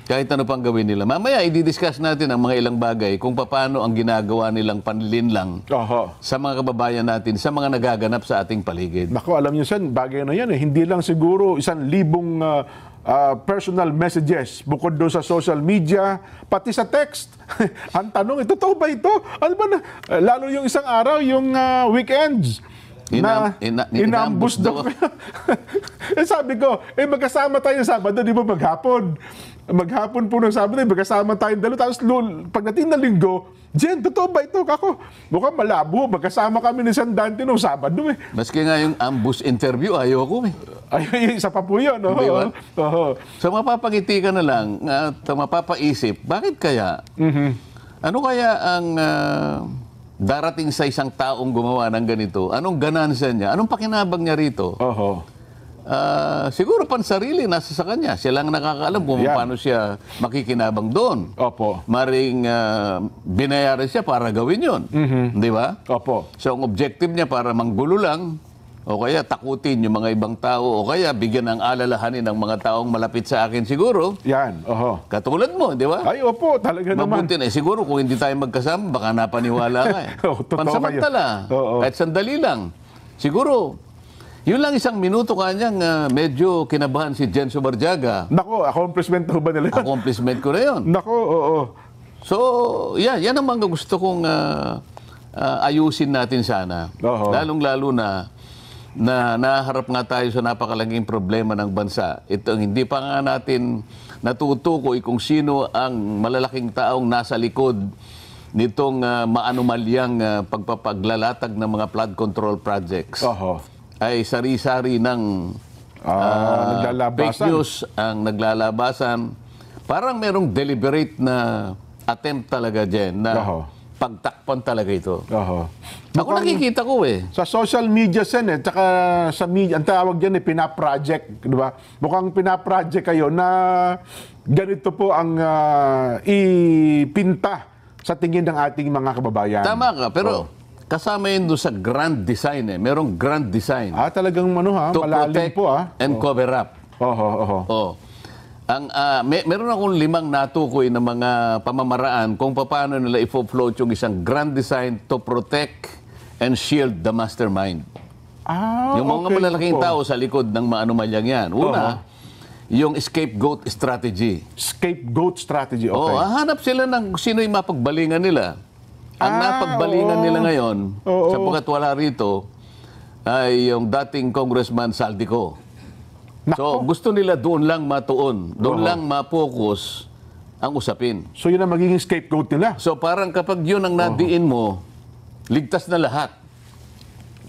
Kahit ano pang gawin nila. Mamaya, i-discuss natin ang mga ilang bagay kung paano ang ginagawa nilang panlinlang sa mga kababayan natin, sa mga nagaganap sa ating paligid. Naku, alam niyo, Sen, bagay na yan. Hindi lang siguro 1,000 personal messages bukod doon sa social media, pati sa text. Ang tanong, totoo ba ito? Ano ba na? Lalo yung isang araw, yung weekends. Inambus daw. Sabi ko, magkasama tayo Sabado, di ba maghapon? Maghapon po ng Sabado, magkasama tayong dalawa. Tapos pagdating ng Linggo, Jen, totoo ba ito? Kako, mukhang malabo. Magkasama kami ni Sandante noong Sabado eh. Maski nga yung ambush interview, ayoko eh. Ay, isa pa po yun. Diba? So mapapangiti ka na lang at mapapaisip, bakit kaya? Ano kaya ang darating sa isang taong gumawa ng ganito? Anong ganansya niya? Anong pakinabang niya rito? Siguro pansarili, nasa sa kanya. Siya lang nakakaalam kung paano siya makikinabang doon. Maring binayaran siya para gawin yun. Di ba? So ang objective niya para manggulo lang, o kaya takutin yung mga ibang tao, o kaya bigyan ng alalahanin ng mga taong malapit sa akin siguro. Yan, Katulad mo, di ba? Ay, opo, talaga naman. Mabuti na, siguro kung hindi tayo magkasama, baka napaniwala ka eh. Pansamantala, kahit sandali lang. Siguro, yun lang isang minuto kanyang medyo kinabahan si Jen Subarjaga. Nako, accomplishment ba nila? Accomplishment ko na yun. Nako, oo. So, yan ang mga gusto kong ayusin natin sana. Lalong-lalo na naharap nga tayo sa napakalaging problema ng bansa. Ito, hindi pa nga natin natutukoy kung sino ang malalaking taong nasa likod nitong maanumalyang pagpapaglalatag ng mga flood control projects. Ay sari-sari ng fake news ang naglalabasan. Parang merong deliberate na attempt talaga dyan na pagtakpan talaga ito. Ako nakikita ko eh. Sa social media, Sen, tsaka sa media, ang tawag dyan pinaproject, di ba? Mukhang pinaproject kayo na ganito po ang ipinta sa tingin ng ating mga kababayan. Tama ka, pero kasama yun doon sa grand design eh. Merong grand design. Talagang to malalim po and cover up. Meron akong 5 natukoy na mga pamamaraan kung paano nila i-float yung isang grand design to protect and shield the mastermind. Yung mga malalaking tao sa likod ng maanumalyang yan. Una, yung scapegoat strategy. Scapegoat strategy, hanap sila ng sino yung mapagbalingan nila. Ang napagbalingan nila ngayon, sapagkat wala rito, ay yung dating Congressman Saldico. So, gusto nila doon lang matuon. Doon lang ma-focus ang usapin. So, yun ang magiging scapegoat nila? So, parang kapag yun ang nadiin mo, ligtas na lahat.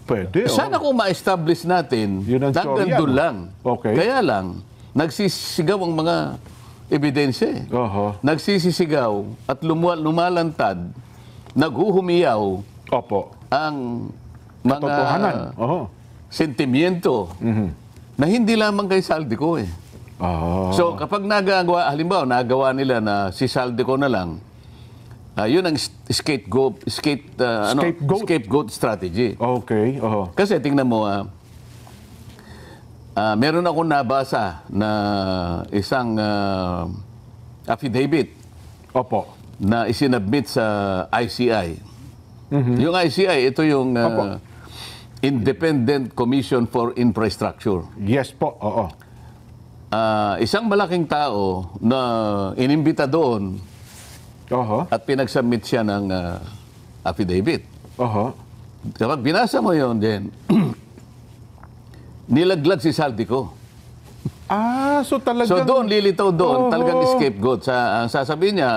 Pwede, Sana kung ma-establish natin, hanggang doon lang. Kaya lang, nagsisigaw ang mga ebidensya. Nagsisisigaw at lumalantad, naghuhumiyaw ang mga sentimiento na hindi lamang kay Saldico eh. So kapag nagawa, halimbawa nagawa nila na si Saldico na lang, yun ang scapegoat strategy. Kasi tingnan mo, meron akong nabasa na isang affidavit na isinabmit sa ICI. Yung ICI, ito yung Independent Commission for Infrastructure. Yes po, isang malaking tao na inimbita doon at pinagsubmit siya ng affidavit. Kapag binasa mo yun, then, nilaglag si Saldico. So talagang... So doon, lilitaw doon, talagang scapegoat. Sasabihin niya,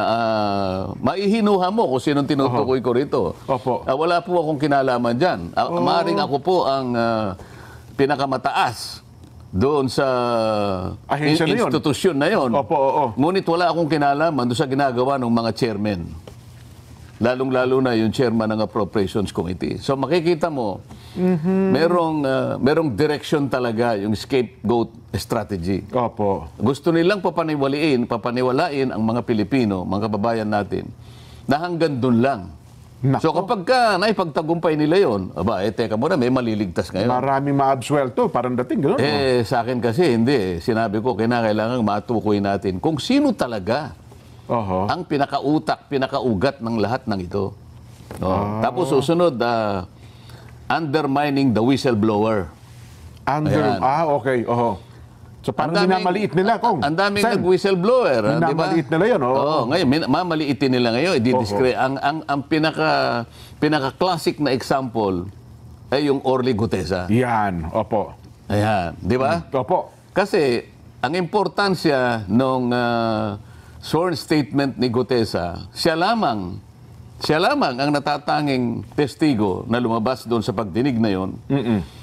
maihinuha mo kung sinong tinutukoy ko rito. Wala po akong kinalaman dyan. Maaring ako po ang pinakamataas doon sa institusyon na yon. Ngunit wala akong kinalaman doon sa ginagawa ng mga chairman. Lalong-lalo na yung chairman ng Appropriations Committee. So makikita mo, merong direction talaga yung scapegoat strategy. Gusto nilang papaniwalain ang mga Pilipino, mga kababayan natin, na hanggang doon lang. Nako. So kapag naipagtagumpay nila yon, aba, teka muna, may maliligtas ngayon. Maraming maabsuelto, parang dating, gano'n. Sa akin kasi, hindi. Sinabi ko, kailangan matukoy natin kung sino talaga Oho. ang pinakautak, pinakaugat ng lahat ng ito. No? Tapos susunod, undermining the whistleblower. Ayan. Okay. Oho. So parang Ang daming- minamaliit nila, Kong. Ang daming Sen, nag-whistleblower. Di ba? minamaliit nila yun, oo. Oo, ngayon, mamaliitin nila ngayon. Ang pinaka-classic na example ay yung Orly Gutesa. Yan, opo. Ayan, di ba? Opo. Kasi ang importansya nung sworn statement ni Gutesa, siya lamang ang natatanging testigo na lumabas doon sa pagdinig na yon,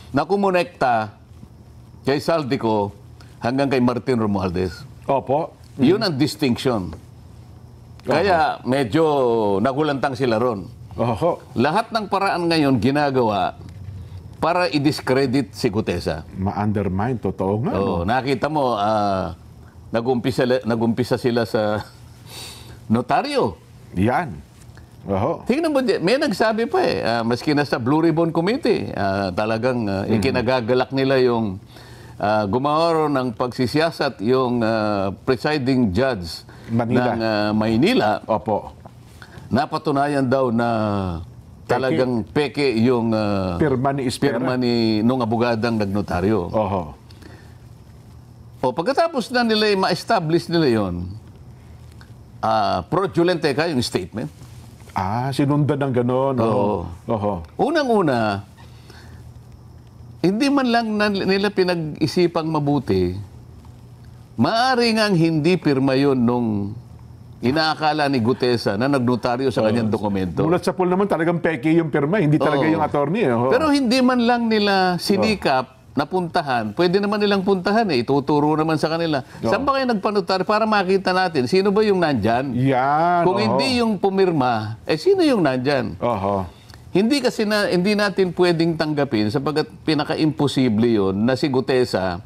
na kumonekta kay Saldico hanggang kay Martin Romualdez. Opo. Yun ang distinction. Kaya medyo nagulantang sila ron. Oho. Lahat ng paraan ngayon ginagawa para i-discredit si Gutesa. Ma-undermine, totoo nga. no? Oh, nakita mo, nagumpisa sila sa notaryo. Yan. Oho. Tingnan mo, may nagsabi pa maski na sa Blue Ribbon Committee, talagang ikinagagalak nila yung gumawa ron ng pagsisiyasat yung presiding judge Manila. ng Maynila. Opo. Napatunayan daw na talagang peke yung Pirma ni Espera. pirma ni nung abogadang nagnotaryo. Oho. O pagkatapos na nila ma-establish nila yon, fraudulent ka yung statement. Sinundan ng gano'n. Oo. Oho. Unang-una, hindi man lang nila pinag-isipang mabuti, maaari ngang hindi pirma yun nung inaakala ni Gutesa na nagnotaryo sa kanyang dokumento. Mulat sa pool naman talagang peke yung pirma. Hindi talaga Oo. yung attorney. Oho. Pero hindi man lang nila sinikap na puntahan. Pwede naman nilang puntahan Ituturo naman sa kanila. Saan ba kayo nagpanotaryo para makita natin sino ba yung nandyan? Yan. Kung oho. hindi yung pumirma, sino yung nandyan? Oho. Hindi kasi hindi natin pwedeng tanggapin sapagkat pinaka-imposible yun na si Gutesa,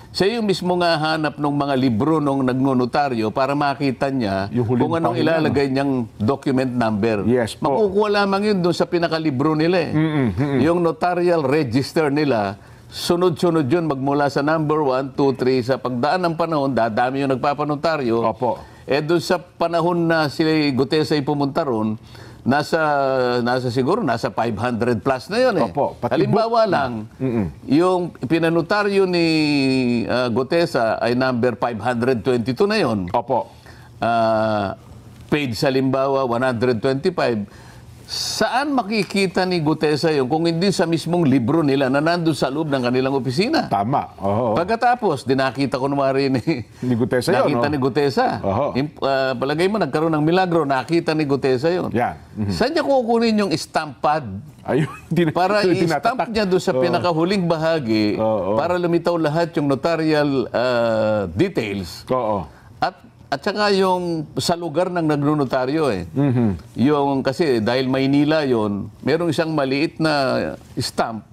siya yung mismo nga hanap ng mga libro nung nagnonotaryo para makita niya Yung huling kung anong pahina, ilalagay niyang document number. Yes po. Makukuha lamang yun doon sa pinaka-libro nila. Yung notarial register nila, sunod-sunod yun magmula sa number 1, 2, 3. Sa pagdaan ng panahon, dadami yung nagpapanotaryo. Opo. Doon sa panahon na si Gutesa ay pumunta ron, nasa 500 plus na yun Opo, pati Halimbawa lang, yung pinanotaryo ni Gutesa ay number 522 na yun. Opo. Page sa limbawa 125. Saan makikita ni Gutesa yun kung hindi sa mismong libro nila na nandun sa loob ng kanilang opisina? Tama. Oho. Pagkatapos, dinakita ko naman rin Ni Gutesa yun, nakita no? ni Gutesa. Oho. Palagay mo, nagkaroon ng milagro, nakita ni Gutesa yun. Yan. Saan niya kukunin yung stamp pad? Ayun. Para tinatatak. i-stamp niya doon sa pinakahuling bahagi Oo. para lumitaw lahat yung notarial details. Oo. At saka yung sa lugar ng nagnonotaryo Yung kasi dahil Maynila yon, merong isang maliit na stamp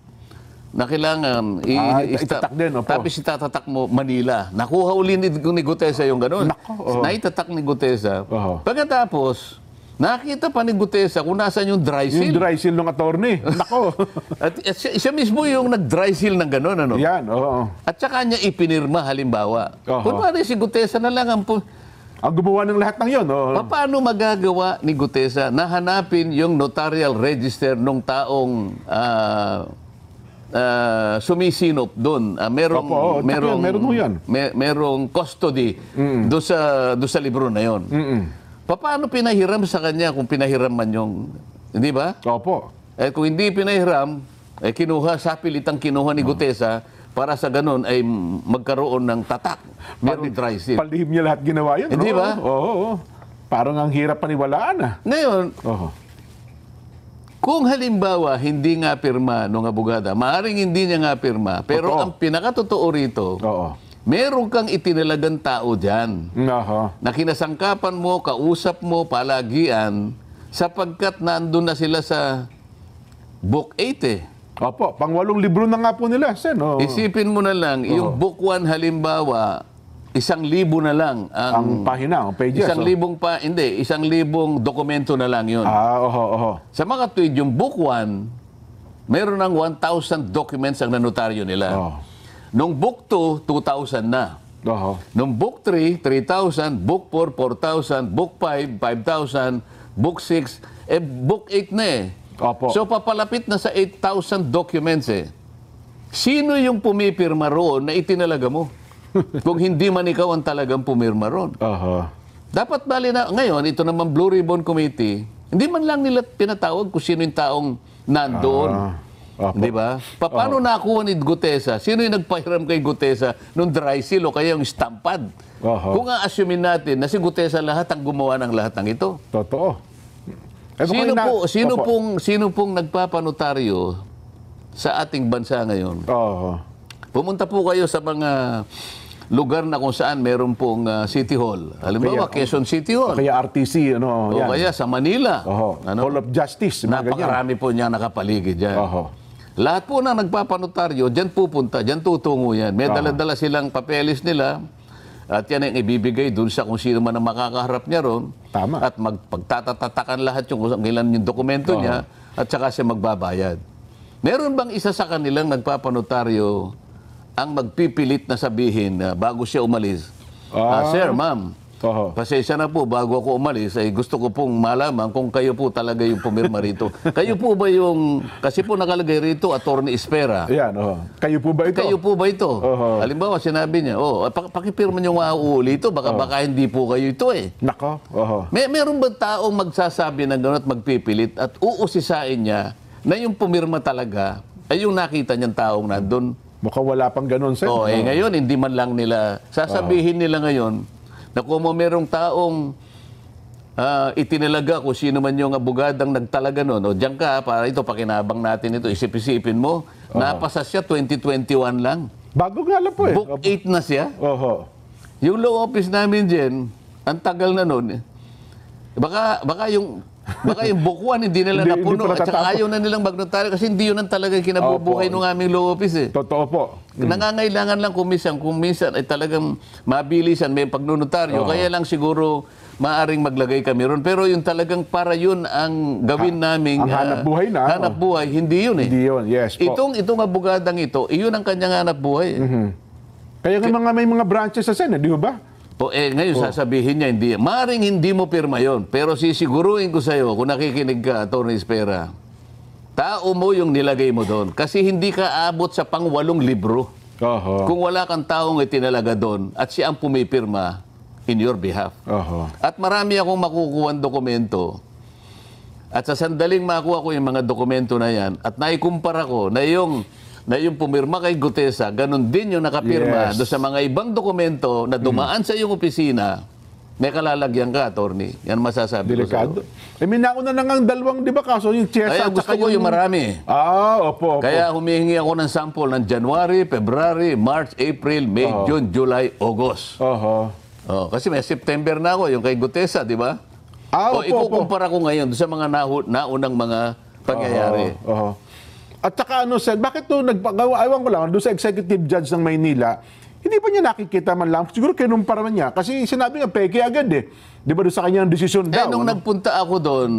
na kailangan itatak din, opo. Tapos itatatak mo Manila. Nakuha uli ni Gutesa yung gano'n. Nako, oo. Naitatak ni Gutesa. Oo. Pagkatapos, nakita pa ni Gutesa kung nasaan yung dry seal. Yung dry seal ng attorney. Nako. At siya mismo yung nag-dry seal ng gano'n. Ano? Yan. Oo. At saka niya ipinirma halimbawa. Oho. Kunwari si Gutesa na lang ang Ang gumawa ng lahat ng yun. Oo. paano magagawa ni Gutesa na hanapin yung notarial register ng taong sumisinop doon? Merong Opo, meron ho yan. merong custody doon sa libro na yon. Paano pinahiram sa kanya kung pinahiram man yung, hindi ba? Opo. Kung hindi pinahiram, sapilitang kinuha ni Gutesa para sa ganun ay magkaroon ng tatak. Merong dry seal. Palihim niya lahat ginawa yun. Hindi Oo, ba? Oo. Parang ang hirap paniwalaan. Ngayon, Oo. kung halimbawa hindi nga pirma nung abogada, maaaring hindi niya nga pirma, pero Totoo. ang pinakatotoo rito, Oo. meron kang itinalagang tao dyan Oho. na kinasangkapan mo, kausap mo, palagian, sapagkat nandun na sila sa Book 8 Opo. Pang-8 libro na nga po nila, Sen. Oo. Isipin mo na lang, yung Book 1 halimbawa, 1,000 na lang Ang pahina, ang pages. 1,000 dokumento na lang yun. Oho. Sa mga tweet, yung book 1, meron ng 1,000 documents ang nanotaryo nila. Oh. Nung book 2, 2,000 na. Oho. Nung book 3, 3,000, book 4, 4,000, book 5, 5,000, book 6, book 8 na eh. Opo. So papalapit na sa 8,000 documents eh. Sino yung pumipirma roon na itinalaga mo? Kung hindi man ikaw ang talagang pumirma roon. Oho. Dapat bali na, ngayon, ito naman Blue Ribbon Committee, hindi man lang nila pinatawag kung sino yung taong nandoon. Opo. Di ba? Paano nakuha ni Gutesa? Sino yung nagpahiram kay Gutesa nung dry seal o kaya yung stampad? Oho. Kung a-assumein natin na si Gutesa lahat ang gumawa ng lahat ng ito. Totoo. Sino pong nagpapanotaryo sa ating bansa ngayon? Oho. Pumunta po kayo sa mga lugar na kung saan meron pong City Hall. Halimbawa, Quezon City Hall. Kaya RTC, O kaya sa Manila. Oho. Hall of Justice. mga ganyan. Napakarami po niya nakapaligid dyan. Oho. Lahat po na nagpapanotaryo, dyan pupunta, dyan tutungo yan. May dala-dala silang papeles nila at yan ang ibibigay dun sa kung sino man ang makakaharap niya ron. Tama. At pagtatatakan lahat yung kung ilan yung dokumento niya at saka siya magbabayad. Meron bang isa sa kanilang nagpapanotaryo ang magpipilit na sabihin na bago siya umalis, Sir, ma'am, pasensya na po, bago ako umalis, ay gusto ko pong malaman kung kayo po talaga yung pumirma rito. Kayo po ba yung, kasi po nakalagay rito, Attorney Espera. Ayan, Kayo po ba ito? Kayo po ba ito? Halimbawa, sinabi niya, pakipirma niyo nga uuli ito, baka hindi po kayo ito eh. Nako. Meron ba taong magsasabi ng gano'n at magpipilit at uusisain niya na yung pumirma talaga ay yung nakita niyang taong nandun? Mukhang wala pang ganun, sir. Ngayon, hindi man lang nila, sasabihin nila ngayon, na kung merong taong itinalaga kung sino man yung abogadang nagtalaga nun, o diyan ka, para ito, pakinabang natin ito, isip-isipin mo, napasa siya 2021 lang. Bago nga lang po eh. Book 8 na siya. Oho. Yung law office namin dyan, ang tagal na nun, baka yung book 1 hindi nila napuno pa at saka ayaw na nilang magnotaryo kasi hindi yun ang talagang kinabubuhay ng aming law office eh. Totoo po. Nangangailangan lang kung minsan ay talagang mabilisan may pagnonotaryo. Kaya lang siguro maaring maglagay kami ron. Pero yung talagang para yun ang gawin naming ang hanap buhay na. Hanap buhay, hindi yun eh. Hindi yun, yes po. Itong abogadang ito, iyon ang kanyang hanap buhay. Kaya nga may mga branches sa Senate, di ba? Ngayon sasabihin niya, maring hindi mo pirma yon. Pero sisiguruhin ko sa'yo, kung nakikinig ka, Atty. Espera, tao mo yung nilagay mo doon. Kasi hindi ka abot sa pang-8 libro. Kung wala kang taong itinalaga doon at siya ang pumipirma in your behalf. At marami akong makukuha dokumento. At sa sandaling makuha ko yung mga dokumento na yan at naikumpara ko na yung pumirma kay Gutesa, ganun din yung nakapirma doon sa mga ibang dokumento na dumaan sa iyong opisina, may kalalagyan ka, attorney. Yan masasabi Delikado. ko sa'yo. May nauna na nga ang dalawang, di ba, kaso yung Chesa Kaya at gusto saka ko yung marami. Opo. Kaya humihingi ako ng sample ng January, February, March, April, May, June, July, August. Kasi may September na ako, yung kay Gutesa, di ba? Ikukumpara ko ngayon sa mga naunang mga pangyayari. At saka sir, bakit ewan ko lang, doon sa executive judge ng Maynila, hindi pa niya nakikita man lang, siguro kinumpara man niya, kasi sinabi niya, peke agad eh. Di ba doon sa kanyang desisyon daw? Nung nagpunta ako doon,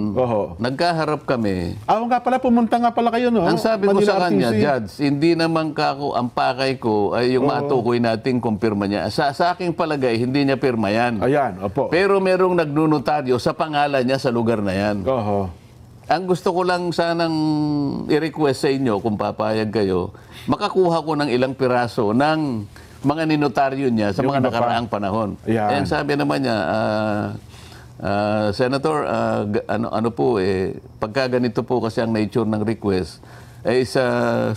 nagkaharap kami. Nga pala, pumunta nga pala kayo, no? Ang sabi ko Manila sa kanya, RTC. Judge, hindi naman ang pakay ko ay yung matukoy nating kumpirma niya. Sa aking palagay, hindi niya pirma yan. Ayan, opo. Pero merong nagnunotaryo sa pangalan niya sa lugar na yan. Ang gusto ko lang sanang i-request sa inyo, kung papayag kayo, makakuha ko ng ilang piraso ng mga ninotaryo niya sa mga nakaraang panahon. And sabi naman niya, Senator, pagka ganito po kasi ang nature ng request, sa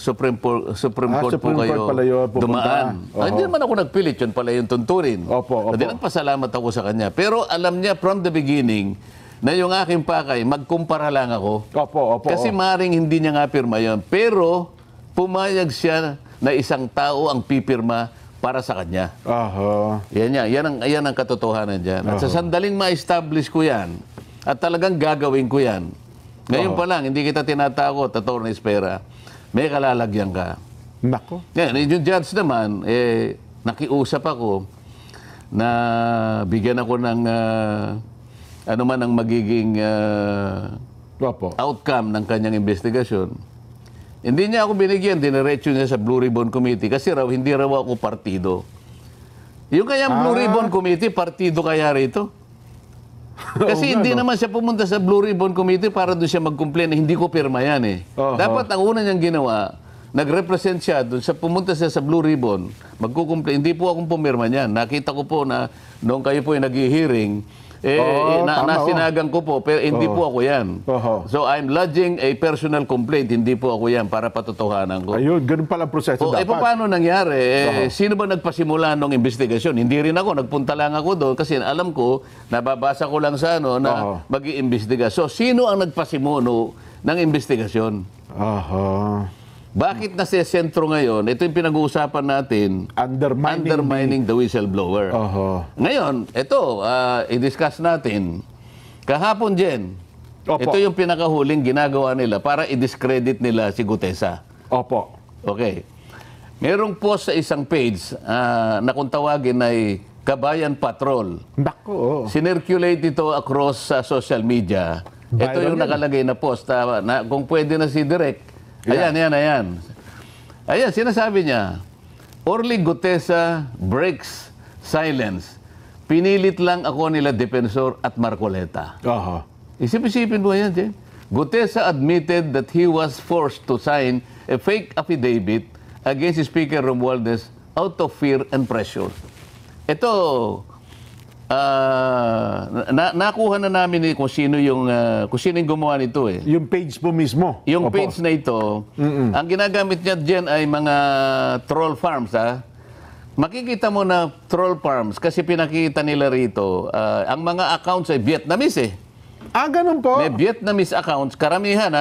Supreme Court po kayo dumaan. Hindi naman ako nagpilit, yun pala yung tunturin. Hindi nagpasalamat ako sa kanya. Pero alam niya from the beginning, na yung aking pakay, magkumpara lang ako. Kasi maring hindi niya nga pirma yun. Pero pumayag siya na isang tao ang pipirma para sa kanya. Yan ang katotohanan dyan. At sa sandaling ma-establish ko yan, at talagang gagawin ko yan, ngayon pa lang, hindi kita tinatakot, Atty. Espera, may kalalagyan ka. Nako. Yan, yung judge naman, nakiusap ako. na bigyan ako ng ano man ang magiging Opo. outcome ng kanyang investigasyon. Hindi niya ako binigyan, diniretso niya sa Blue Ribbon Committee kasi raw hindi raw ako partido. Yung kayang Blue Ribbon Committee, partido kaya rito? Kasi hindi naman siya pumunta sa Blue Ribbon Committee para doon siya mag-complain na hindi ko pirma yan eh. Dapat ang una niyang ginawa, nag-represent siya doon, pumunta siya sa Blue Ribbon, magkukumplain. Hindi po akong pumirma niyan. Nakita ko po na noong kayo po yung nag-hearing, nasinagan ko po, pero hindi po ako yan. So I'm lodging a personal complaint, hindi po ako yan para patotohanan ko. Ayun, ganun pala ang proseso dapat. Paano nangyari? Sino ba nagpasimula ng investigasyon? Hindi rin ako, nagpunta lang ako doon kasi alam ko, nababasa ko lang sa na mag-iimbestiga. So sino ang nagpasimuno ng investigasyon? Bakit nasa sentro ngayon? Ito yung pinag-uusapan natin. Undermining the whistleblower. Ngayon, ito, i-discuss natin. Kahapon, Jen, ito yung pinakahuling ginagawa nila para i-discredit nila si Gutesa. Opo. Okay. Merong post sa isang page na kung tawagin ay Kabayan Patrol. Nako. Sinirculate ito across social media. Ito yung nakalagay na post. Na, kung pwede na si Direk, ayan. Ayan, sinasabi niya, Orly Gutesa breaks silence. Pinilit lang ako nila Defensor at Marcoleta. Isip-isipin mo yan, Jen. Gutesa admitted that he was forced to sign a fake affidavit against Speaker Romualdez out of fear and pressure. Ito, nakuha na namin kung sino yung gumawa nito eh. Yung page po mismo. Yung page na ito, ang ginagamit niya diyan ay mga troll farms Makikita mo na troll farms kasi pinakita nila rito, ang mga accounts ay Vietnamese eh. Ganun po. May Vietnamese accounts, karamihan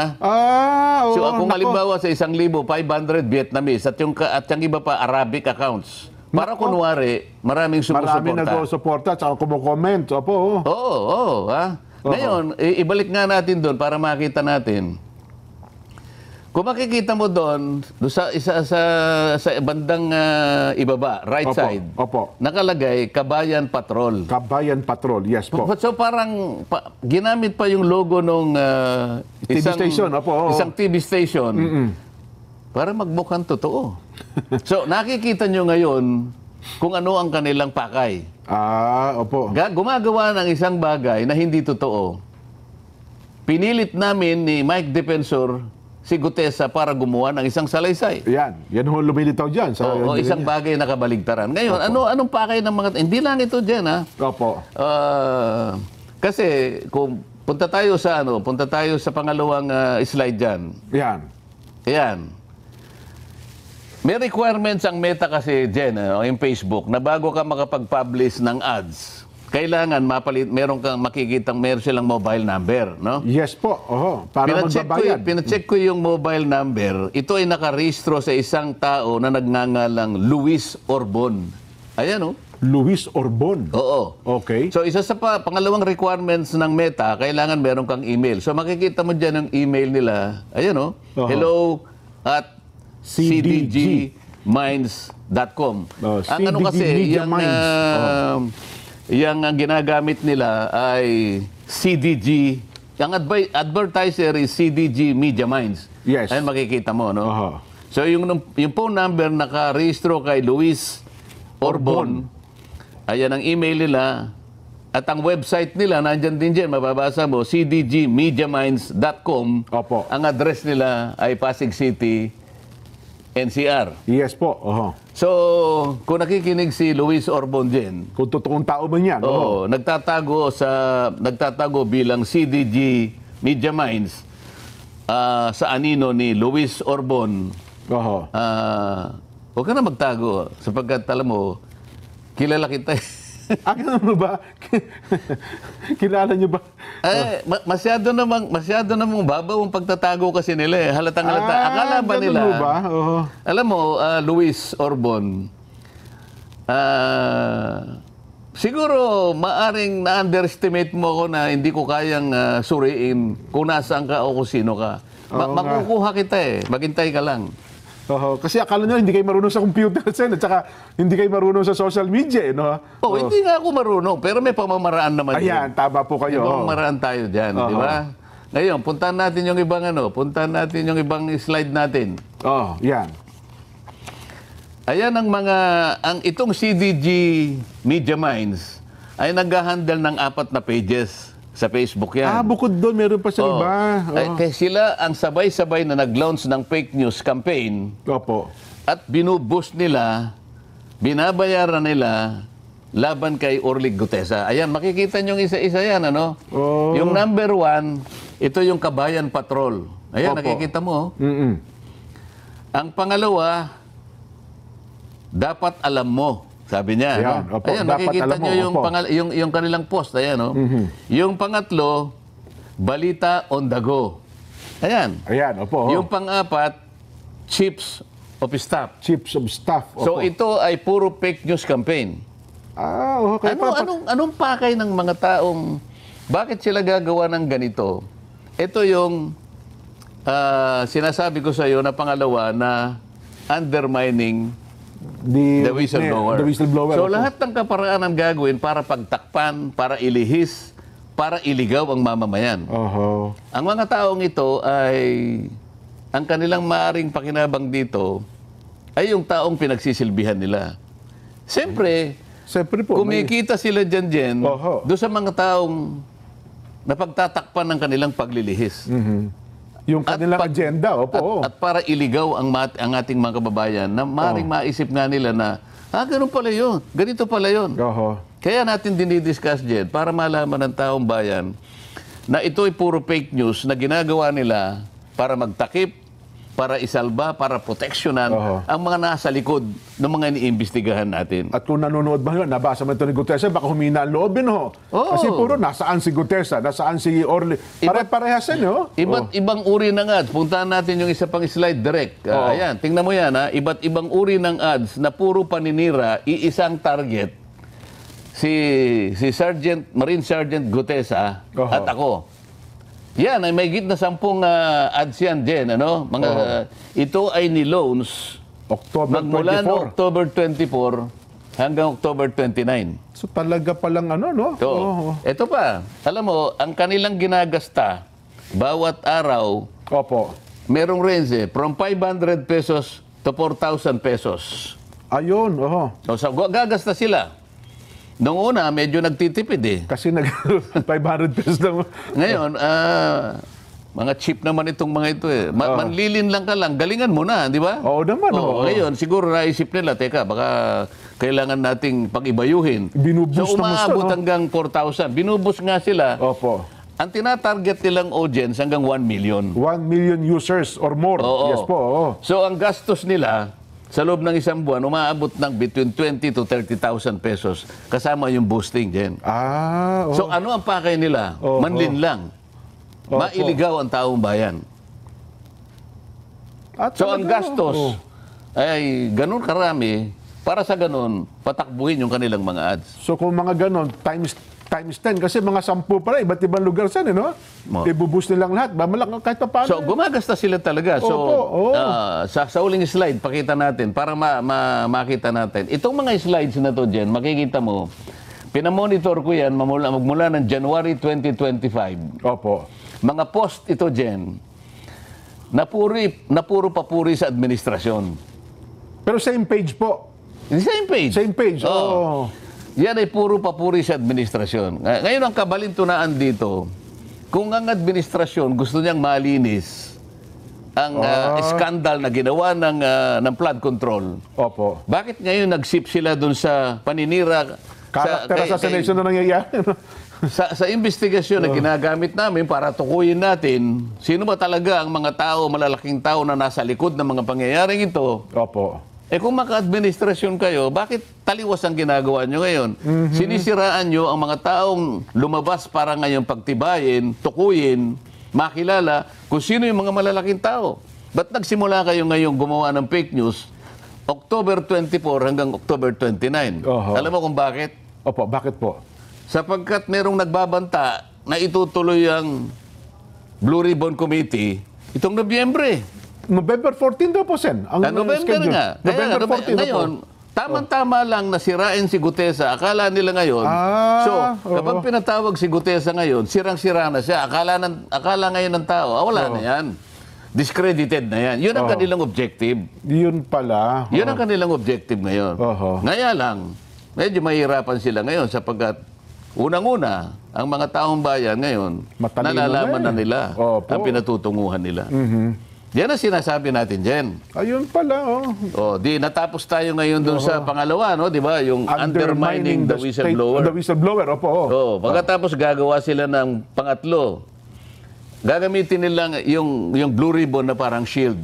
So kung halimbawa sa 1,500 Vietnamese at yung iba pa Arabic accounts. Para kunwari, maraming sumusuporta. Maraming nag-suporta at saka kumukomment. Opo. Oo. Ngayon, ibalik nga natin doon para makita natin. Kung makikita mo doon, sa bandang ibaba, right side, nakalagay Kabayan Patrol. Kabayan Patrol, yes po. So parang ginamit pa yung logo nung TV station. Isang TV station. Para magmukhang totoo. So, nakikita nyo ngayon kung ano ang kanilang pakay. Opo. Gumagawa ng isang bagay na hindi totoo. Pinilit namin ni Mike Defensor si Gutesa para gumawa ng isang salaysay. Yan ho lumilitaw dyan. Isang bagay na kabaligtaran. Ngayon, anong pakay ng mga... Hindi lang ito dyan, Opo. Kasi, kung punta tayo sa pangalawang slide dyan. Yan. May requirements ang Meta kasi, Jen, yung Facebook, na bago ka makapag-publish ng ads, kailangan meron kang makikitang meron silang mobile number, no? Yes po. Para magbabayad. Pinacheck ko yung mobile number. Ito ay nakarehistro sa isang tao na nagngangalang Luis Orbon. Ayan, Luis Orbon? Oo. Okay. So, isa sa pangalawang requirements ng Meta, kailangan meron kang email. So, makikita mo dyan ang email nila. Ayan, hello at cdgminds.com. Ang ano kasi, yung ginagamit nila ay CDG. Ang advertiser is CDG Media Minds. Yes. Ayun makikita mo, no? So, yung phone number nakarehistro kay Luis Orbon, ayan ang email nila. At ang website nila, nandyan din dyan, mababasa mo, cdgmediaminds.com. Ang address nila ay Pasig City, NCR. Yes po. So, kung nakikinig si Luis Orbon dyan, kung totoong tao man yan. nagtatago bilang CDG Media Minds sa anino ni Luis Orbon. Huwag ka na magtago sapagkat alam mo, kilala kita. Ano mo ba? Kilala niyo ba? Masyado namang babaw ang pagtatago kasi nila eh. Halatang-halata. Akala ba nila? Ba? Alam mo, Luis Orbon, siguro maaring na-underestimate mo ako na hindi ko kayang suriin kung nasaan ka o kung sino ka. Makukuha kita eh. Maghintay ka lang. Oho. Kasi akala nyo, hindi kayo marunong sa computer, Sen, at saka hindi kayo marunong sa social media, no? Hindi nga ako marunong, pero may pamamaraan naman Ayan, tama po May kayo. pamamaraan tayo dyan, di ba? Ngayon, puntahan natin yung ibang slide natin. Yan. Ayan itong CDG Media Minds ay nag-handle ng 4 na pages sa Facebook yan. Bukod doon, meron pa sa iba. Kaya sila ang sabay-sabay na nag-launch ng fake news campaign Opo. at binuboost nila, binabayaran nila laban kay Orly Gutesa. Ayan, makikita nyo isa-isa yan, ano? Yung number 1, ito yung Kabayan Patrol. Ayan, Opo. nakikita mo. Mm-mm. Ang pangalawa, dapat alam mo. Sabi niya. Ayan, no? opo, Ayan, dapat makikita alam mo, nyo opo. yung kanilang post. Ayan, no? Yung pangatlo, balita on the go. Ayan. Ayan, opo. Yung pang-apat, chiefs of staff. Chiefs of staff. Opo. So ito ay puro fake news campaign. Okay. Anong pakay ng mga taong, bakit sila gagawa ng ganito? Ito yung sinasabi ko sa iyo na pangalawa na undermining the whistleblower. The whistleblower. So opo. lahat ng kaparaanan gagawin para pagtakpan, para ilihis, para iligaw ang mamamayan. Oho. Ang mga taong ito ay, ang kanilang maaring pakinabang dito ay yung taong pinagsisilbihan nila. Siyempre, Po. kumikita sila dyan Oho. doon sa mga taong napagtatakpan ng kanilang paglilihis. Yung kanilang agenda. Opo. At para iligaw ang ating mga kababayan na maaaring maisip nga nila na, ganun pala yun, ganito pala yun. Oho. Kaya natin dinidiscuss dyan para malaman ng taong bayan na ito ay puro fake news na ginagawa nila para magtakip, para isalba, para proteksyonan ang mga nasa likod ng mga iniimbestigahan natin. At kung nanonood ba yun, nabasa mo ito ni Gutesa, baka humina ang loobin, ho. Kasi puro, nasaan si Gutesa, nasaan si Orly. Pare-parehas yan, ho. Iba't ibang uri ng ads. Puntahan natin yung isa pang slide direct. Ayan, tingnan mo yan, ha. Iba't ibang uri ng ads na puro paninira, iisang target. Si Marine Sergeant Gutesa at ako. Yan, ay may git na 10 ads yan din, ano? Ito ay ni-loans magmula no October 24 hanggang October 29. So talaga palang no? Ito pa, alam mo, ang kanilang ginagasta bawat araw, Opo. merong range from 500 pesos to 4,000 pesos. Ayun, oho. So, gagasta sila. Noong una, medyo nagtitipid Kasi 500 pesos lang. Ngayon, mga cheap naman itong mga ito eh. Manlilin lang ka lang, galingan mo na, di ba? Oo naman. Ngayon, siguro naisip nila, teka, baka kailangan nating pag-ibayuhin. Binubus so, na umaabot gusto, hanggang 4,000. Binubus nga sila. Opo. Ang tinatarget nilang audience hanggang 1 million. 1 million users or more. Oo. Yes po, oo. So, ang gastos nila, sa loob ng isang buwan, umaabot ng between 20 to 30,000 pesos. Kasama yung boosting din. Oo. So, ano ang pakay nila? Manlin lang. Mailigaw ang taong bayan. So, ang gastos ay ganun karami para sa ganun, patakbuhin yung kanilang mga ads. So, kung mga ganon, times 10, kasi mga 10 pala, iba't ibang lugar saan, no? Ibubus nilang lahat. Bamalak kahit pa paano. So, gumagasta sila talaga. So, sa uling slide, pakita natin para makita natin. Itong mga slides na to, Jen, makikita mo, pinamonitor ko yan magmula ng January 2025. Opo. Mga post ito, Jen, na puro papuri sa administrasyon. Pero same page po. Same page. Same page, oo. Yan ay puro papuri sa administrasyon. Ngayon, ang kabalintunaan dito, kung ang administrasyon gusto niyang malinis ang skandal na ginawa ng flood control, Opo. bakit ngayon nag-sip sila dun sa paninira? Character assassination na nangyayari. Sa investigasyon na ginagamit namin para tukuyin natin, sino ba talaga ang mga tao, malalaking tao na nasa likod ng mga pangyayaring ito? Opo. Kung maka-administrasyon kayo, bakit taliwas ang ginagawa nyo ngayon? Sinisiraan nyo ang mga taong lumabas para ngayon pagtibayin, tukuyin, makilala kung sino yung mga malalaking tao. Ba't nagsimula kayo ngayon gumawa ng fake news October 24 hanggang October 29? Alam mo kung bakit? Opo, bakit po? Sapagkat merong nagbabanta na itutuloy ang Blue Ribbon Committee itong Nobyembre. November 14 daw po, Sen. Ang November schedule. nga. November 14 ngayon, po. tama-tama lang na sirain si Gutesa. Akala nila ngayon. So, kapag pinatawag si Gutesa ngayon, sirang-sira na siya. Akala ngayon ng tao, wala na yan. Discredited na yan. Yun ang kanilang objective. Yun pala. Yun ang kanilang objective ngayon. Ngaya lang, medyo mahirapan sila ngayon sapagkat unang-una, ang mga taong bayan ngayon, Matalino nalalaman na na nila ang pinatutunguhan nila. Yan ang sinasabi natin, Jen. Ayun pala, Di natapos tayo ngayon dun sa pangalawa, no? Di ba? Yung undermining the whistleblower. The whistleblower, opo. Pagkatapos gagawa sila ng pangatlo. Gagamitin nila yung blue ribbon na parang shield.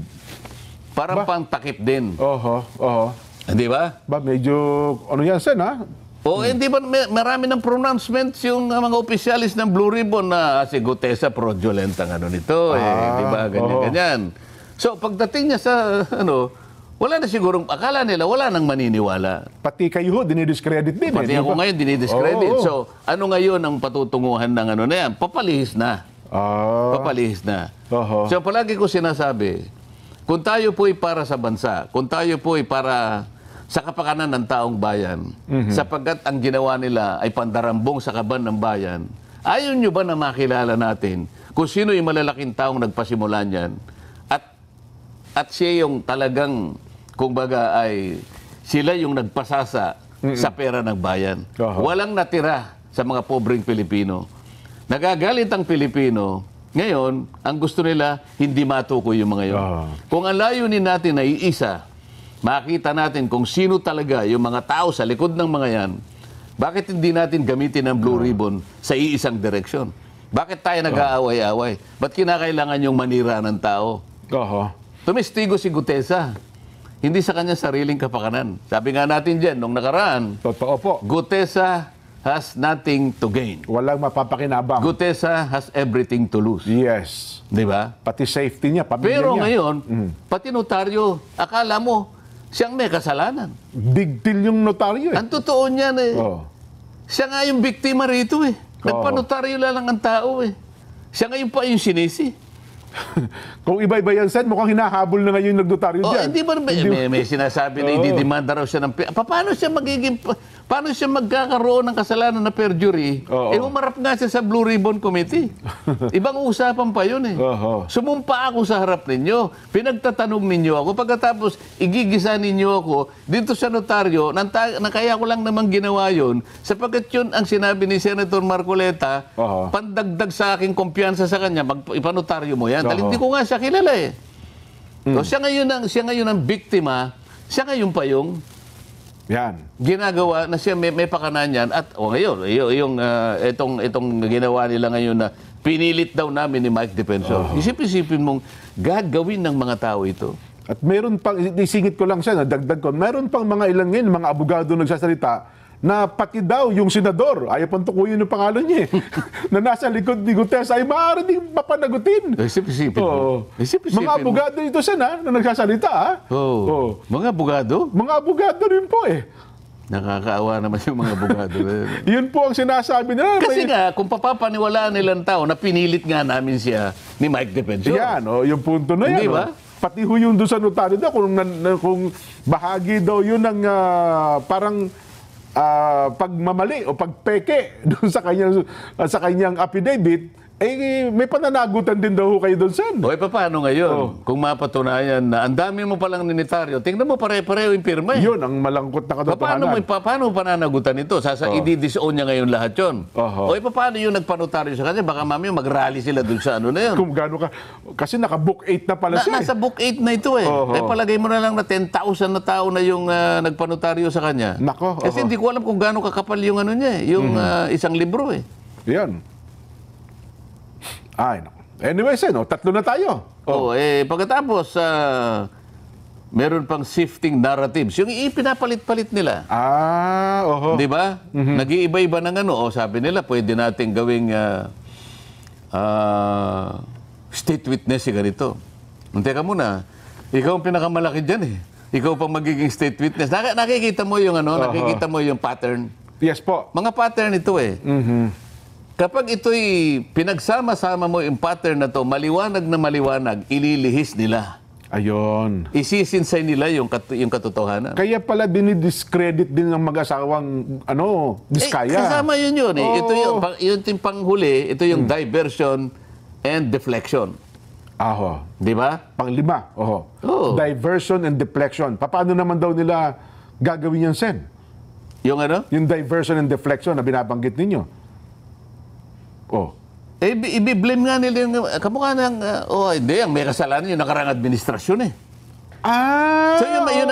Parang pang takip din. Di ba? Medyo, ano yan, Sen, ha? Hindi ba marami ng pronouncements yung mga opisyalis ng Blue Ribbon na si Gutesa fraudulent ang nito di ba ganyan. So pagdating niya sa wala na sigurong akala nila wala nang maniniwala. Pati kayo dinidiscredit din. Pati ako ngayon dinidiscredit. So ano ngayon ang patutunguhan ng na yan? Papalihis na. Papalihis na. So palagi ko sinasabi, kung tayo po'y para sa bansa, kung tayo po'y para sa kapakanan ng taong bayan, sapagkat ang ginawa nila ay pandarambong sa kaban ng bayan, ayaw nyo ba na makilala natin kung sino yung malalaking taong nagpasimula niyan at siya yung talagang, kumbaga ay sila yung nagpasasa sa pera ng bayan. Walang natira sa mga pobreng Pilipino. Nagagalit ang Pilipino. Ngayon, ang gusto nila, hindi matukoy yung mga yun. Kung ang layunin natin ay isa, makita natin kung sino talaga yung mga tao sa likod ng mga yan, bakit hindi natin gamitin ang blue ribbon sa iisang direksyon? Bakit tayo nag-aaway-aaway? Ba't kinakailangan yung manira ng tao? Tumestigo si Gutesa. Hindi sa kanyang sariling kapakanan. Sabi nga natin dyan, nung nakaraan, Totoo po. Gutesa has nothing to gain. Walang mapapakinabang. Gutesa has everything to lose. Yes. Di ba? Pati safety niya, pamilya Pero niya. ngayon, pati notaryo, akala mo, siyang may kasalanan. Big deal yung notaryo. Ang totoo niyan siya nga yung biktima rito Nagpanotaryo lang ang tao Siya ngayon pa yung sinisi. Kung iba-iba yan, Sen, mukhang hinahabol na ngayon yung nagnotaryo dyan. Hindi ba may sinasabi na ididemanda raw siya ng paano siya magkakaroon ng kasalanan na perjury? Umarap nga siya sa Blue Ribbon Committee. Ibang usapan pa yun Sumumpa ako sa harap ninyo. Pinagtatanong ninyo ako. Pagkatapos, igigisa ninyo ako dito sa notaryo na kaya ko lang naman ginawa yun sapagkat yun ang sinabi ni Senator Marcoleta, pandagdag sa aking kumpiyansa sa kanya, ipanotaryo mo yan. Dahil hindi ko nga siya kilala So, siya ngayon ang biktima, siya ngayon pa yung ginagawa na siya may pakanan yan at ngayon itong ginawa nila ngayon na pinilit daw namin ni Mike Defensor. Isipin mong gagawin ng mga tao ito. At meron pang, isingit ko lang siya, dagdag ko, meron pang mga ilan ngayon, mga abogado nagsasalita na pati daw yung senador, ayaw pang tukuyin yung pangalan niya na nasa likod ni Gutesa ay maaari din papanagutin. Isipin mo. Mga abogado ito siya na nagsasalita Mga abogado? Mga abogado rin po Nakakaawa naman yung mga abogado. Yun po ang sinasabi nila. Kasi nga, kung papapaniwalaan nilang tao na pinilit nga namin siya ni Mike Defensor. Yan, yung punto na yan. Hindi ba? Pati ho yung doon sa notaryo daw, kung bahagi daw yun ng parang pagmamali o pagpeke doon sa kanyang affidavit, may pananagutan din daw kayo doon, Sen. Paano ngayon? Kung mapatunayan na ang dami mo palang ninitaryo, tingnan mo pare-pareho yung pirma Yun ang malangkot na katotohanan. Paano pananagutan ito? I-disown niya ngayon lahat yun. Paano yung nagpanotaryo sa kanya? Baka mamaya mag-rally sila doon sa na yun. Kung gaano ka, kasi naka-book 8 na pala siya. Nasa book 8 na ito palagay mo na lang na 10,000 na tao na yung nagpanotaryo sa kanya. Nako. Kasi hindi ko alam kung gaano kakapal yung niya yung isang libro Yan. Anyway, Sen, tatlo na tayo. Pagkatapos, meron pang shifting narratives. Yung ipinapalit-palit nila. Di ba? Nag-iiba-iba ng sabi nila, pwede natin gawing state witness ganito. Teka muna, ikaw ang pinakamalaki dyan Ikaw pang magiging state witness. Nakikita mo yung nakikita mo yung pattern. Yes po. Mga pattern ito Kapag ito'y pinagsama-sama mo yung pattern na to, maliwanag na maliwanag, ililihis nila. Ayon. Isisinsay nila yung katotohanan. Kaya pala dinidiscredit din ng mag-asawang diskaya. Kasama yun eh. Ito yung panghuli, ito yung diversion and deflection. Aho. Di ba? Panglima. Oho. Oo. Diversion and deflection. Paano naman daw nila gagawin yan, Sen? Yung ano? Yung diversion and deflection na binabanggit ninyo. Oh. Ibiblame nga nila yung kamukha ng, hindi, ang may kasalanan yung nakarang administrasyon eh. So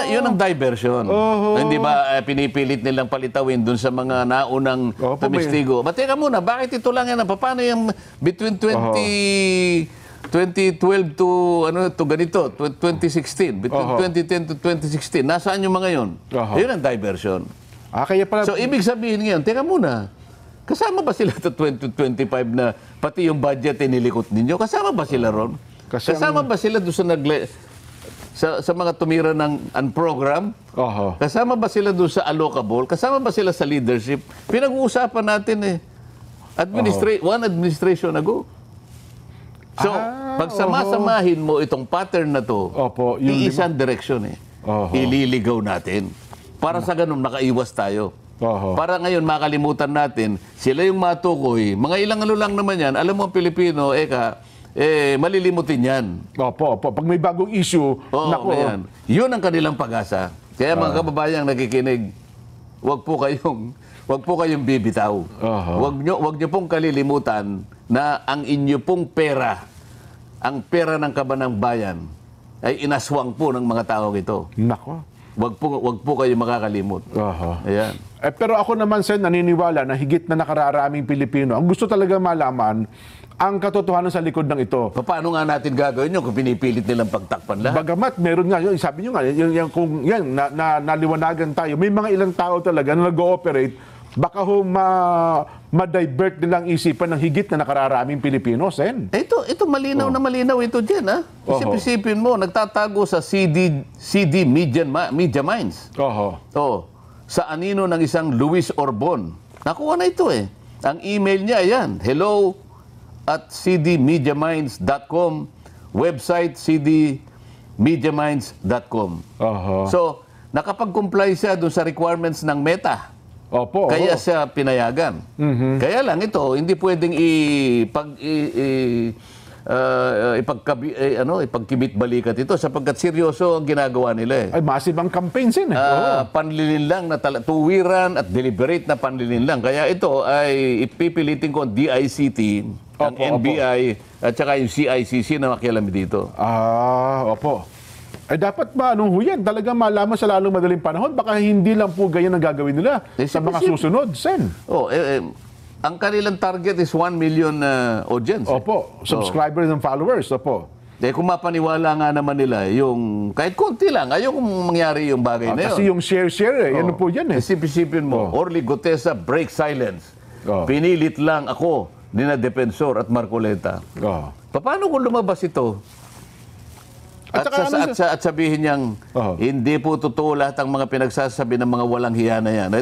yun ang diversion. Hindi ba pinipilit nilang palitawin dun sa mga naunang tumistigo? Teka muna, bakit ito lang yan? Paano yung between 2012 to ganito, 2016, between 2010 to 2016, nasaan yung mga yun? Yun ang diversion. Kaya pala... So ibig sabihin ngayon, teka muna, kasama ba sila sa 2025 na pati yung budget inilikot ninyo? Kasama ba sila ron? Kasama ba sila doon sa mga tumira ng program? Kasama ba sila doon sa allocable? Kasama ba sila sa leadership? Pinag-uusapan natin one administration ago. So, pag samasamahin mo itong pattern na to, iisang direksyon ililigaw natin. Para sa ganun, makaiwas tayo. Para ngayon, makalimutan natin, sila yung matukoy. Mga ilang ano lang naman yan. Alam mo, Pilipino, malilimutin yan. Pag may bagong issue, yan. Yun ang kanilang pag-asa. Kaya mga kababayang nakikinig, wag po kayong bibitaw. Wag nyo pong kalilimutan na ang inyo pong pera, ang pera ng kabanang bayan, ay inaswang po ng mga tao ito. Nako. Wag po kayo makakalimot. Ayan. Pero ako naman, Sen, naniniwala na higit na nakararaming Pilipino ang gusto talaga malaman ang katotohanan sa likod ng ito. Paano nga natin gagawin yun kung pinipilit nilang pagtakpan lahat? Bagamat meron nga, sabi nyo nga, kung naliwanagan tayo, may mga ilang tao talaga na nag-ooperate, baka ma-divert nilang isipan ng higit na nakararaming Pilipino, Sen. Ito malinaw na malinaw ito dyan, ha? Isip-isipin mo, nagtatago sa CD Media Minds. Sa anino ng isang Luis Orbon. Nakuha na ito eh. Ang email niya, ayan, hello@cdmediaminds.com, website cdmediaminds.com. So, nakapag-comply siya dun sa requirements ng Meta. Kaya siya pinayagan. Kaya lang ito, hindi pwedeng ipagkibit-balikat ito sapagkat seryoso ang ginagawa nila eh. Ay, massive ang campaigns yun eh. Panlilinlang na tuwiran at deliberate na panlilinlang. Kaya ito ay ipipilitin ko ang DICT, ang NBI at saka yung CICC na makialam dito. Dapat ba, yan? Talagang malaman sa lalong madaling panahon. Baka hindi lang po ganyan ang gagawin nila sa mga susunod, Sen. Ang kanilang target is 1 million audience. Subscribers and followers. Kung mapaniwala nga naman nila, yung kahit konti lang, ayaw kung mangyari yung bagay na yun. Kasi yung share, yan po yan eh. Isipin mo, Orly Gutesa break silence. Pinilit lang ako, Nina Defensor at Marcoleta. Paano kung lumabas ito? At sabihin niyang, hindi po totoo lahat ang mga pinagsasabi ng mga walang hiya na yan.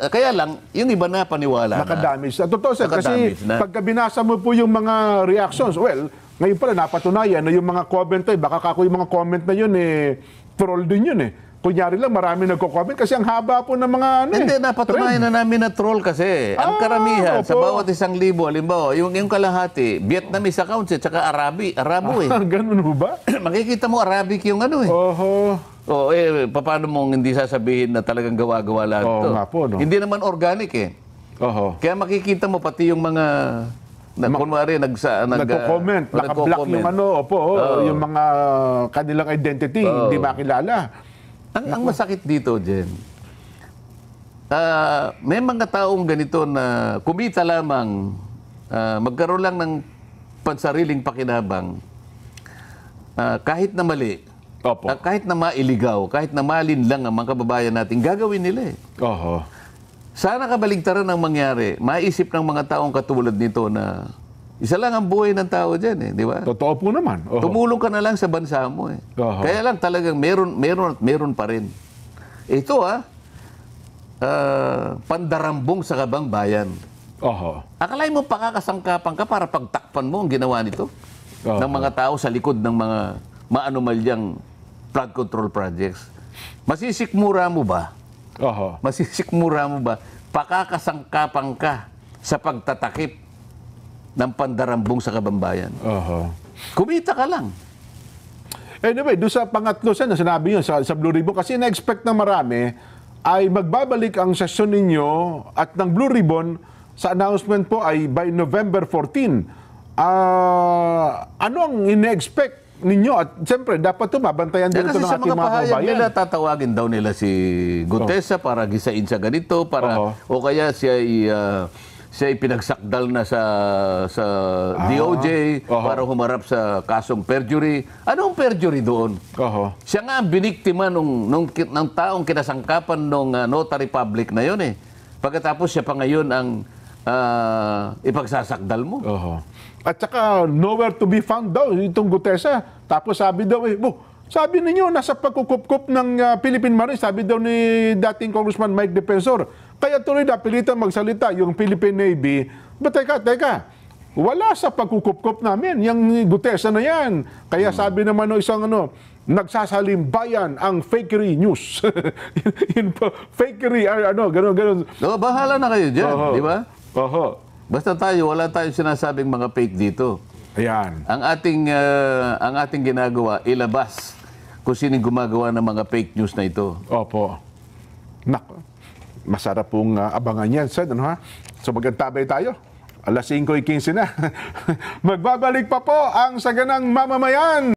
Kaya lang, yung iba na paniwala Nakadamage. Totoo, Sir, kasi pagka binasa mo po yung mga reactions, ngayon pala napatunayan na yung mga comment baka kako yung mga comment na yun troll din yun Kunyari lang, marami nagko-comment kasi ang haba po ng mga Hindi, napatunayan na namin na troll kasi. Ang karamihan, sa bawat 1,000, halimbawa, yung kalahati, Vietnamese accounts at saka Arabo Ganun ba? Makikita mo, Arabic yung paano mong hindi sasabihin na talagang gawa-gawa lahat ito? Hindi naman organic Kaya makikita mo pati yung mga kunwari nagko-comment, naka-block yung yung mga kanilang identity, hindi makilala. Ang masakit dito, Jen, may mga taong ganito na kumita lamang, magkaroon lang ng pansariling pakinabang, kahit na mali, kahit na mailigaw, kahit na malinlang ang mga kababayan natin, gagawin nila Sana kabaligtaran ang mangyari. Maisip ng mga taong katulad nito na isa lang ang buhay ng tao dyan, di ba? Totoo po naman. Tumulong ka na lang sa bansa mo, Kaya lang talagang meron pa rin. Ito, pandarambong sa kabang bayan. Akalain mo pakakasangkapan ka para pagtakpan mo ang ginawa nito ng mga tao sa likod ng mga maanomalyang flood control projects. Masisikmura mo ba? Oho. Masisikmura mo ba? Pakakasangkapan ka sa pagtatakip ng pandarambong sa kabambayan. Oho. Kumita ka lang. Anyway, doon sa pangatlo na sinabi nyo sa Blue Ribbon, kasi na-expect ng marami ay magbabalik ang sesyon ninyo at ng Blue Ribbon sa announcement po ay by November 14. Ano ang ine-expect ninyo? At siyempre, dapat ito mabantayan din ito Kasi ng sa ating mga mga pahayag kababayan. nila, tatawagin daw nila si Gutesa para gisain sa ganito, para, o kaya siya pinagsakdal na sa DOJ para humarap sa kasong perjury. Anong perjury doon? Oho. Siya nga ang biniktima ng taong kinasangkapan ng notary public na yun eh. Pagkatapos siya pa ngayon ang ipagsasakdal mo. Oho. At saka nowhere to be found daw itong Gutesa. Tapos sabi daw sabi ninyo nasa pagkukup-kup ng Philippine Marines, sabi daw ni dating Congressman Mike Defensor. Kaya tuloy na pilitan magsalita yung Philippine Navy. But teka. Wala sa pagkukup-kup namin yung Gutesa na yan. Kaya sabi naman ng isang nagsasalimbayan ang fakery news. Yun po, fakery, gano'n. No, bahala na kayo dyan, di ba? Oho. Basta wala tayong sinasabing mga fake dito. Ayan. Ang ating ginagawa, ilabas kung sinong gumagawa ng mga fake news na ito. Opo. Nako. Masarap pong abangan yan, Sir. So magkantabay tayo. Alas 5:15 na. Magbabalik pa po ang Saganang Mamamayan.